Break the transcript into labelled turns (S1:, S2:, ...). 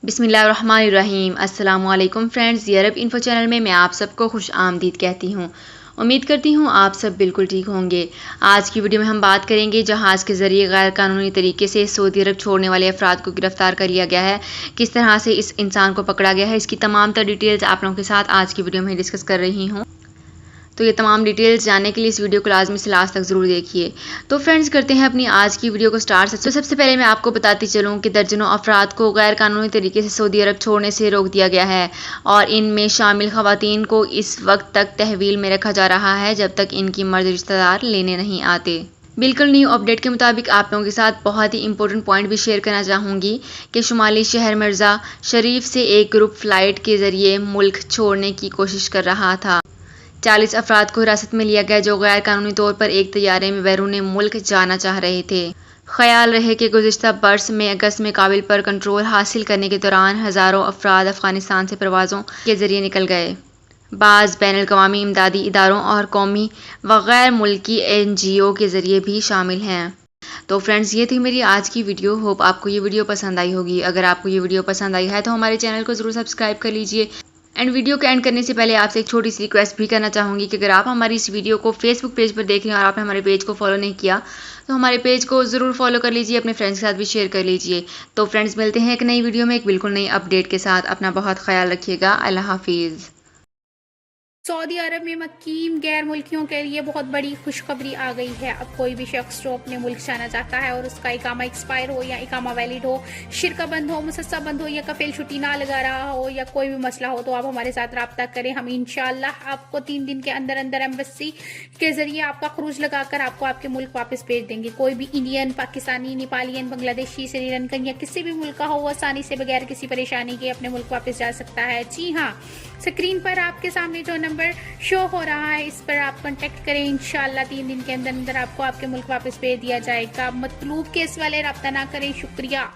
S1: बिस्मिल्लाहिर्रहमानिर्रहीम। अस्सलामुअलैकुम friends, Europe info channel में मैं आप सबको खुश आमदीद कहती हूँ। उम्मीद करती हूँ आप सब बिल्कुल ठीक होंगे। आज की वीडियो में हम बात करेंगे जहाज़ के ज़रिए गैर कानूनी तरीके से सऊदी अरब छोड़ने वाले अफराद को गिरफ्तार कर लिया गया है। किस तरह से इस इंसान को पकड़ा गया है, इसकी तमाम तर डिटेल्स आप लोगों के साथ आज की वीडियो में डिस्कस कर रही हूँ। तो ये तमाम डिटेल्स जानने के लिए इस वीडियो को लाजमी से लास्ट तक ज़रूर देखिए। तो फ्रेंड्स, करते हैं अपनी आज की वीडियो को स्टार्ट। तो सबसे पहले मैं आपको बताती चलूँ कि दर्जनों अफराद को गैर कानूनी तरीके से सऊदी अरब छोड़ने से रोक दिया गया है और इनमें शामिल खवातीन को इस वक्त तक तहवील में रखा जा रहा है जब तक इनकी मर्द रिश्तेदार लेने नहीं आते। बिल्कुल न्यू अपडेट के मुताबिक आप लोगों के साथ बहुत ही इंपॉर्टेंट पॉइंट भी शेयर करना चाहूँगी कि शुमाली शहर मिर्ज़ा शरीफ से एक ग्रुप फ़्लाइट के ज़रिए मुल्क छोड़ने की कोशिश कर रहा था। 40 अफराद को हिरासत में लिया गया जो गैर कानूनी तौर पर एक तैयारे में बैरून मुल्क जाना चाह रहे थे। ख्याल रहे कि गुज़िश्ता बरस में अगस्त में काबिल पर कंट्रोल हासिल करने के दौरान हज़ारों अफराद अफ़गानिस्तान से परवाज़ों के ज़रिए निकल गए। बाज़ बैनुल-अक़वामी इमदादी इदारों और कौमी व गैर मुल्की NGO के ज़रिए भी शामिल हैं। तो फ्रेंड्स, ये थी मेरी आज की वीडियो। होप आपको ये वीडियो पसंद आई होगी। अगर आपको ये वीडियो पसंद आई है तो हमारे चैनल को ज़रूर सब्सक्राइब कर लीजिए। एंड वीडियो के एंड करने से पहले आपसे एक छोटी सी रिक्वेस्ट भी करना चाहूँगी कि अगर आप हमारी इस वीडियो को फेसबुक पेज पर देख रहे हैं और आपने हमारे पेज को फॉलो नहीं किया तो हमारे पेज को ज़रूर फॉलो कर लीजिए, अपने फ्रेंड्स के साथ भी शेयर कर लीजिए। तो फ्रेंड्स, मिलते हैं एक नई वीडियो में एक बिल्कुल नई अपडेट के साथ। अपना बहुत ख्याल रखिएगा। अल्लाह हाफिज़।
S2: सऊदी अरब में मुकीम गैर मुल्कियों के लिए बहुत बड़ी खुशखबरी आ गई है। अब कोई भी शख्स जो अपने मुल्क जाना चाहता है और उसका इकामा एक्सपायर हो या इकामा वैलिड हो, शिरका बंद हो, मुसस्सा बंद हो या कफील छुट्टी ना लगा रहा हो या कोई भी मसला हो तो आप हमारे साथ रब्ता करें। हम इंशाल्लाह आपको 3 दिन के अंदर अंदर एम्बेसी के जरिए आपका खरूज लगाकर आपको आपके मुल्क वापस भेज देंगे। कोई भी इंडियन, पाकिस्तानी, नेपालियन, बांग्लादेशी, श्रीलंकन या किसी भी मुल्क का हो वो आसानी से बगैर किसी परेशानी के अपने मुल्क वापस जा सकता है। जी हाँ, स्क्रीन पर आपके सामने जो नंबर शो हो रहा है इस पर आप कांटेक्ट करें। इंशाल्लाह 3 दिन के अंदर अंदर आपको आपके मुल्क वापस भेज दिया जाएगा। मतलूब केस वाले रब्ता ना करें। शुक्रिया।